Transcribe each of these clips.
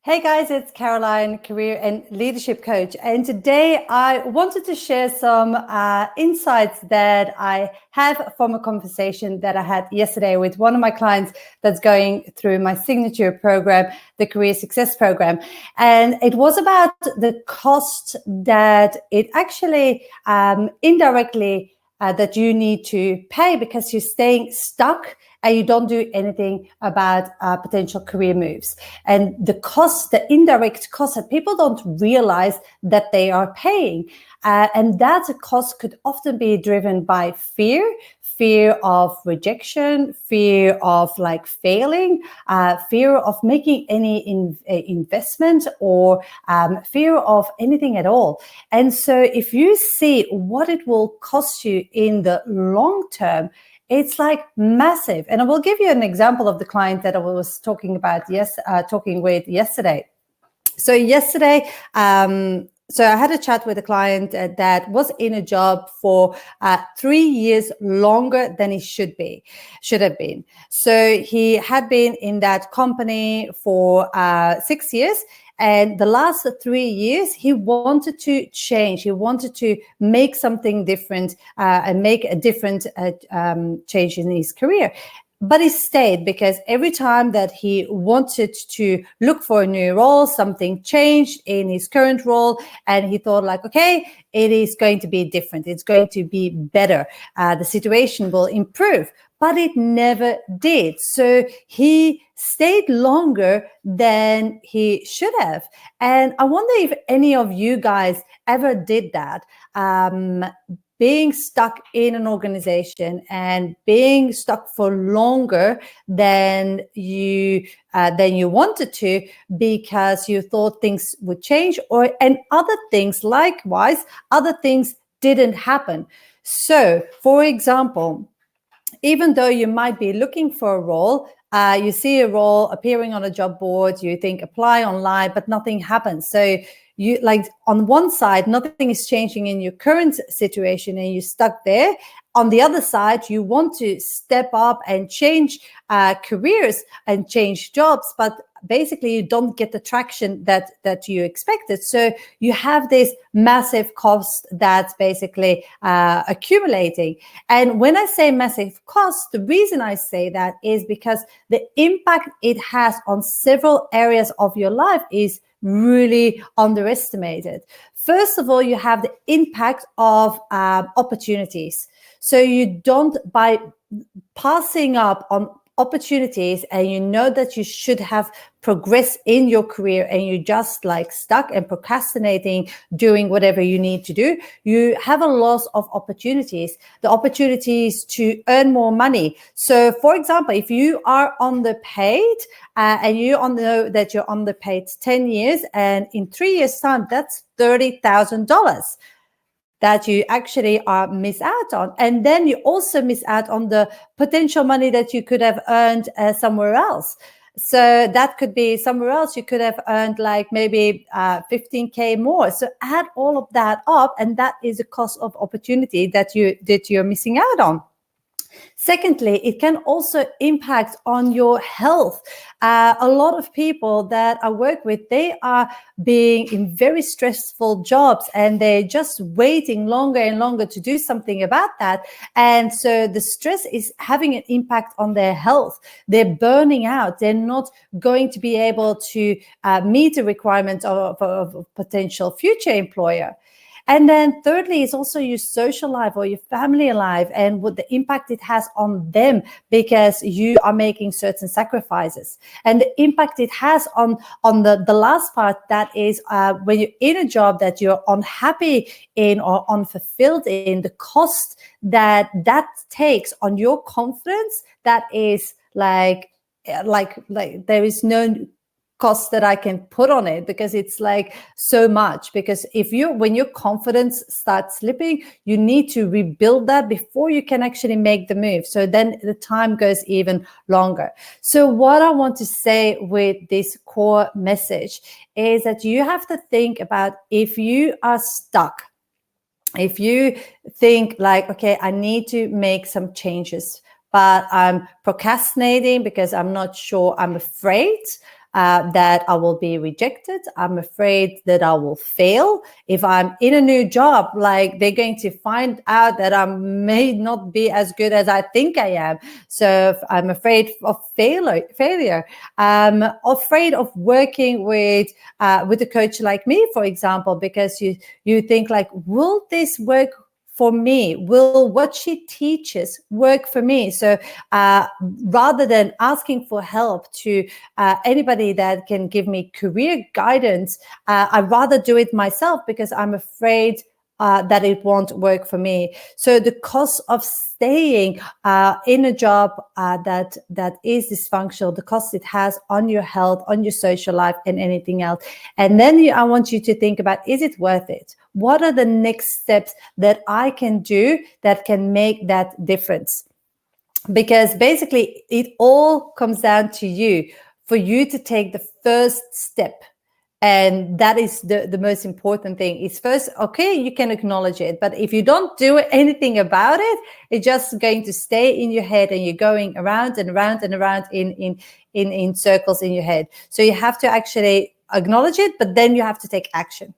Hey guys, it's Caroline, career and leadership coach. And today I wanted to share some insights that I have from a conversation that I had yesterday with one of my clients that's going through my signature program, the Career Success Program. And it was about the cost that it actually indirectly that you need to pay because you're staying stuck and you don't do anything about potential career moves. And the cost, the indirect cost that people don't realize that they are paying. And that cost could often be driven by fear of rejection, fear of like failing, fear of making any investment, or fear of anything at all. And so if you see what it will cost you in the long term, it's like massive. And I will give you an example of the client that I was talking with yesterday. So yesterday, so I had a chat with a client that was in a job for 3 years longer than he should have been. So he had been in that company for 6 years. And the last 3 years, he wanted to change. He wanted to make something different and make a different change in his career. But he stayed because every time that he wanted to look for a new role, something changed in his current role. And he thought like, okay, it is going to be different. It's going to be better. The situation will improve. But it never did. So he stayed longer than he should have. And I wonder if any of you guys ever did that. Being stuck in an organization and being stuck for longer than you wanted to because you thought things would change, and other things likewise, other things didn't happen. So, for example, even though you might be looking for a role, you see a role appearing on a job board, you think apply online, but nothing happens. So you like on one side, nothing is changing in your current situation and you're stuck there. On the other side, you want to step up and change careers and change jobs, but basically you don't get the traction that you expected. So you have this massive cost that's basically accumulating. And when I say massive cost, the reason I say that is because the impact it has on several areas of your life is really underestimated. First of all, you have the impact of opportunities. So you don't, by passing up on opportunities and you know that you should have progressed in your career and you're just like stuck and procrastinating doing whatever you need to do, you have a loss of opportunities, the opportunities to earn more money. So for example, if you are underpaid and you know that you're underpaid 10 years and in 3 years time, that's $30,000 that you actually miss out on. And then you also miss out on the potential money that you could have earned somewhere else. So that could be somewhere else you could have earned like maybe 15K more. So add all of that up, and that is a cost of opportunity that you're missing out on. Secondly, it can also impact on your health. A lot of people that I work with, they are being in very stressful jobs and they're just waiting longer and longer to do something about that. And so the stress is having an impact on their health. They're burning out. They're not going to be able to meet the requirements of a potential future employer. And then thirdly is also your social life or your family life and what the impact it has on them because you are making certain sacrifices. And the impact it has on the last part, that is when you're in a job that you're unhappy in or unfulfilled in, the cost that takes on your confidence, that is like there is no cost that I can put on it because it's like so much. Because when your confidence starts slipping, you need to rebuild that before you can actually make the move. So then the time goes even longer. So what I want to say with this core message is that you have to think about if you are stuck, if you think like, okay, I need to make some changes, but I'm procrastinating because I'm not sure, I'm afraid that I will be rejected. I'm afraid that I will fail. If I'm in a new job, like they're going to find out that I may not be as good as I think I am. So I'm afraid of failure. I'm afraid of working with a coach like me, for example, because you think like, will this work for me? Will what she teaches work for me? So rather than asking for help to anybody that can give me career guidance, I'd rather do it myself because I'm afraid that it won't work for me. So the cost of staying in a job that is dysfunctional, the cost it has on your health, on your social life, and anything else. And then I want you to think about, is it worth it? What are the next steps that I can do that can make that difference? Because basically it all comes down to you, for you to take the first step. And that is the most important thing. Is first, okay, you can acknowledge it, but if you don't do anything about it, it's just going to stay in your head, and you're going around and around and around in circles in your head. So you have to actually acknowledge it, but then you have to take action.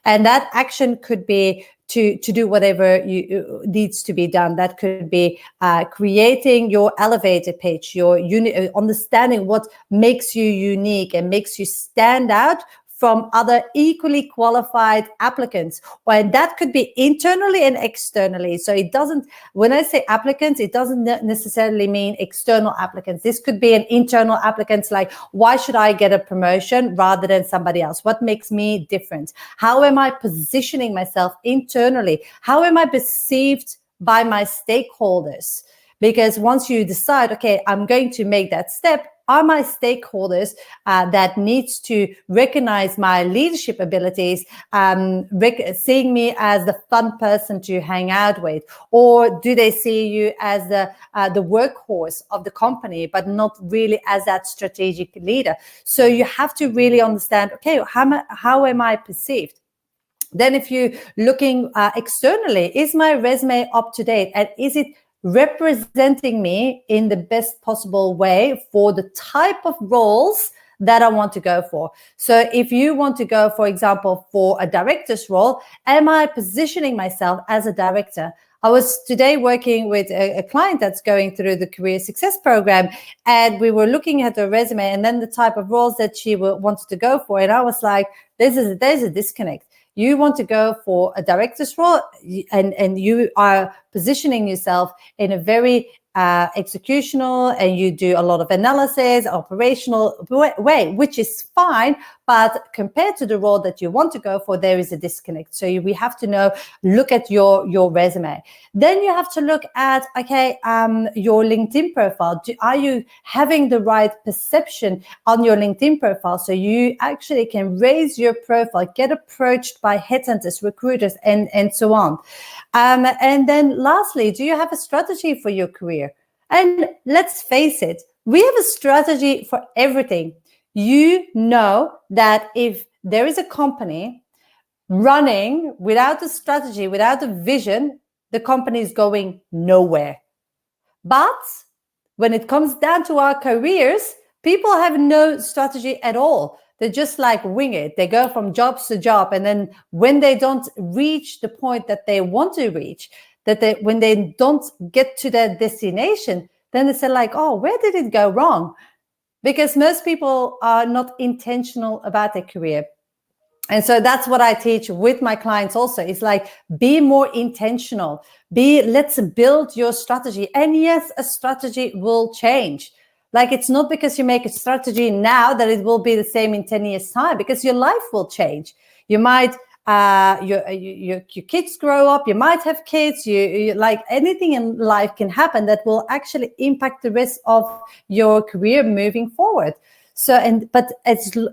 And that action could be to do whatever needs to be done. That could be creating your elevator pitch, your understanding what makes you unique and makes you stand out from other equally qualified applicants. And that could be internally and externally. So it doesn't, when I say applicants, it doesn't necessarily mean external applicants. This could be an internal applicants, like, why should I get a promotion rather than somebody else? What makes me different? How am I positioning myself internally? How am I perceived by my stakeholders? Because once you decide, okay, I'm going to make that step, are my stakeholders that needs to recognize my leadership abilities, seeing me as the fun person to hang out with? Or do they see you as the workhorse of the company, but not really as that strategic leader? So you have to really understand, okay, how am I perceived? Then if you're looking externally, is my resume up to date? And is it representing me in the best possible way for the type of roles that I want to go for? So if you want to go, for example, for a director's role, am I positioning myself as a director? I was today working with a client that's going through the career success program, and we were looking at her resume and then the type of roles that she wanted to go for. And I was like, there's a disconnect. You want to go for a director's role, and you are positioning yourself in a very executional, and you do a lot of analysis, operational way, which is fine. But compared to the role that you want to go for, there is a disconnect. So we have to look at your resume. Then you have to look at, okay, your LinkedIn profile. Are you having the right perception on your LinkedIn profile? So you actually can raise your profile, get approached by headhunters, recruiters, and so on. And then lastly, do you have a strategy for your career? And let's face it, we have a strategy for everything. You know that if there is a company running without a strategy, without a vision, the company is going nowhere. But when it comes down to our careers, people have no strategy at all. They just like wing it. They go from job to job. And then when they don't reach the point that they want to reach, when they don't get to their destination, then they say like, oh, where did it go wrong? Because most people are not intentional about their career. And so that's what I teach with my clients also. It's like, be more intentional. Let's build your strategy. And yes, a strategy will change. Like, it's not because you make a strategy now that it will be the same in 10 years' time, because your life will change. You might, your kids grow up, you might have kids, you like anything in life can happen that will actually impact the rest of your career moving forward. So,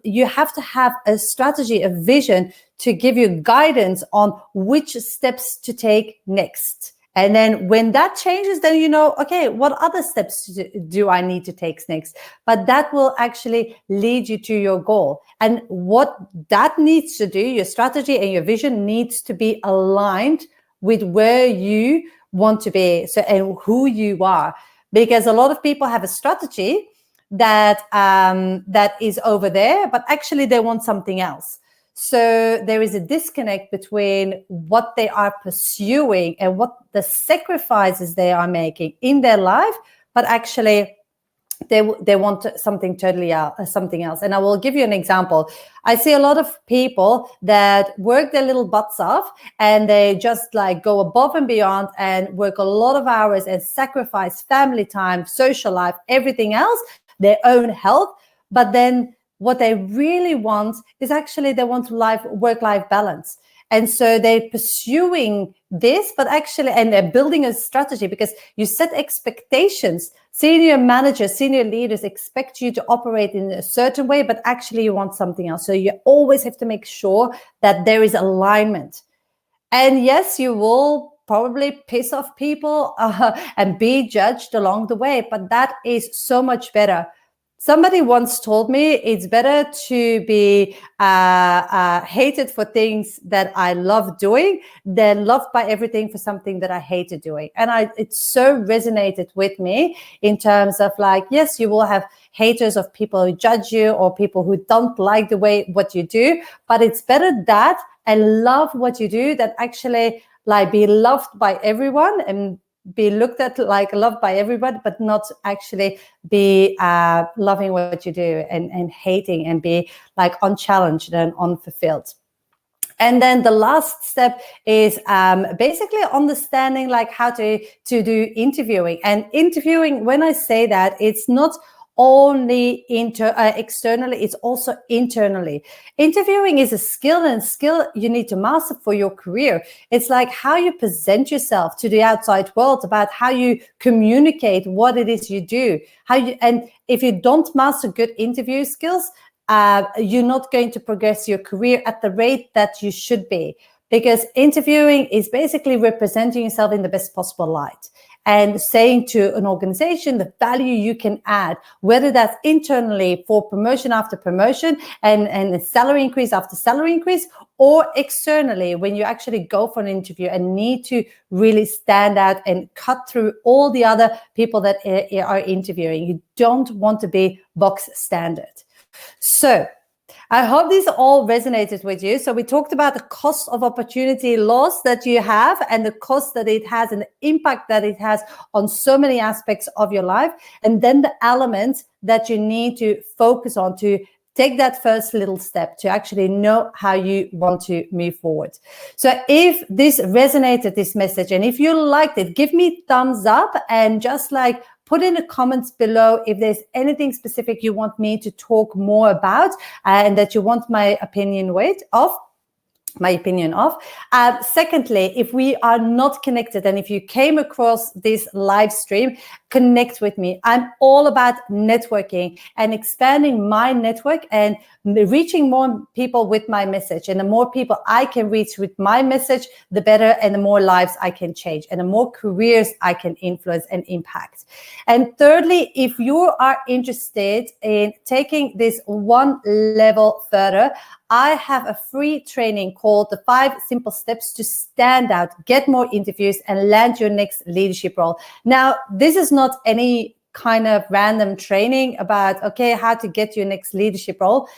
you have to have a strategy, a vision to give you guidance on which steps to take next. And then when that changes, then you know, okay, what other steps do I need to take next? But that will actually lead you to your goal. And what that needs to do, your strategy and your vision needs to be aligned with where you want to be, and who you are. Because a lot of people have a strategy, that that is over there, but actually they want something else. So there is a disconnect between what they are pursuing and what the sacrifices they are making in their life, but actually they want something totally something else. And I will give you an example. I see a lot of people that work their little butts off, and they just like go above and beyond and work a lot of hours and sacrifice family time, social life, everything else, their own health. But then what they really want is actually they want work-life balance. And so they're pursuing this, but actually, and they're building a strategy, because you set expectations. Senior managers, senior leaders expect you to operate in a certain way, but actually you want something else. So you always have to make sure that there is alignment. And yes, you will probably piss off people and be judged along the way, but that is so much better. Somebody once told me it's better to be hated for things that I love doing than loved by everything for something that I hated doing. And it so resonated with me in terms of like, yes, you will have haters of people who judge you or people who don't like the way what you do, but it's better that and love what you do than actually like be loved by everyone and be looked at like loved by everybody, but not actually be loving what you do and hating and be like unchallenged and unfulfilled. And then the last step is basically understanding like how to do interviewing. And interviewing, when I say that, it's not only externally, it's also internally. Interviewing is a skill, and skill you need to master for your career. It's like how you present yourself to the outside world, about how you communicate what it is you do, and if you don't master good interview skills, you're not going to progress your career at the rate that you should be, because interviewing is basically representing yourself in the best possible light and saying to an organization the value you can add, whether that's internally for promotion after promotion and a salary increase after salary increase, or externally when you actually go for an interview and need to really stand out and cut through all the other people that are interviewing. You don't want to be box standard. So I hope this all resonated with you. So we talked about the cost of opportunity loss that you have, and the cost that it has and the impact that it has on so many aspects of your life. And then the elements that you need to focus on to take that first little step to actually know how you want to move forward. So if this resonated, this message, and if you liked it, give me thumbs up and just like put in the comments below if there's anything specific you want me to talk more about and that you want my opinion of. Secondly, if we are not connected and if you came across this live stream, connect with me. I'm all about networking and expanding my network and reaching more people with my message. And the more people I can reach with my message, the better, and the more lives I can change and the more careers I can influence and impact. And thirdly, if you are interested in taking this one level further, I have a free training called the 5 Simple Steps to Stand Out, Get More Interviews, and Land Your Next Leadership Role. Now, this is not any kind of random training about, okay, how to get your next leadership role.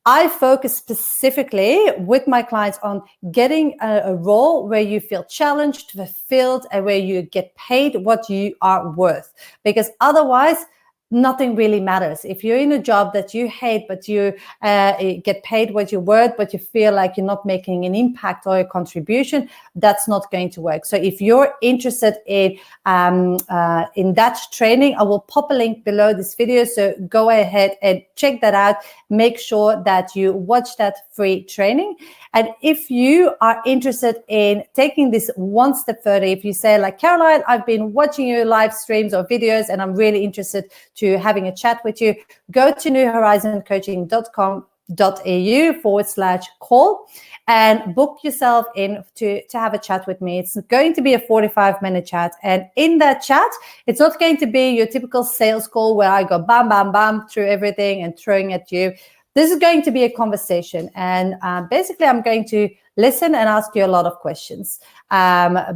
I focus specifically with my clients on getting a role where you feel challenged, fulfilled, and where you get paid what you are worth. Because otherwise, nothing really matters. If you're in a job that you hate, but you get paid what you're worth, but you feel like you're not making an impact or a contribution, that's not going to work. So if you're interested in that training, I will pop a link below this video. So go ahead and check that out. Make sure that you watch that free training. And if you are interested in taking this one step further, if you say like, Caroline, I've been watching your live streams or videos and I'm really interested to having a chat with you, go to newhorizoncoaching.com.au/call and book yourself in to have a chat with me. It's going to be a 45-minute chat. And in that chat, it's not going to be your typical sales call where I go bam, bam, bam through everything and throwing at you. This is going to be a conversation, and basically I'm going to listen and ask you a lot of questions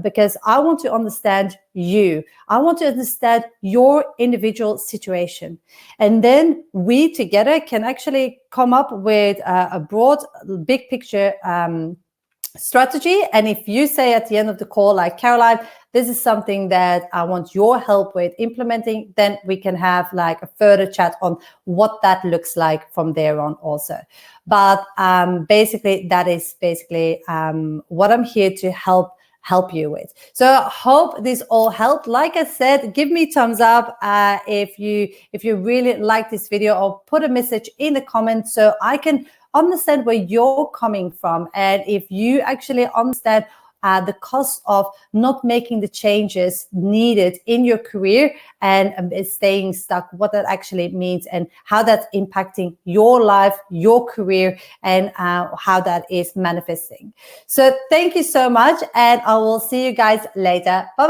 because I want to understand you. I want to understand your individual situation. And then we together can actually come up with a broad, big picture strategy. And if you say at the end of the call, like, Caroline, this is something that I want your help with implementing, then we can have like a further chat on what that looks like from there on also. But basically, that is basically what I'm here to help you with. So I hope this all helped. Like I said, give me thumbs up if you really like this video, or put a message in the comments so I can understand where you're coming from, and if you actually understand the cost of not making the changes needed in your career and staying stuck, what that actually means and how that's impacting your life, your career, and how that is manifesting. So thank you so much, and I will see you guys later. Bye.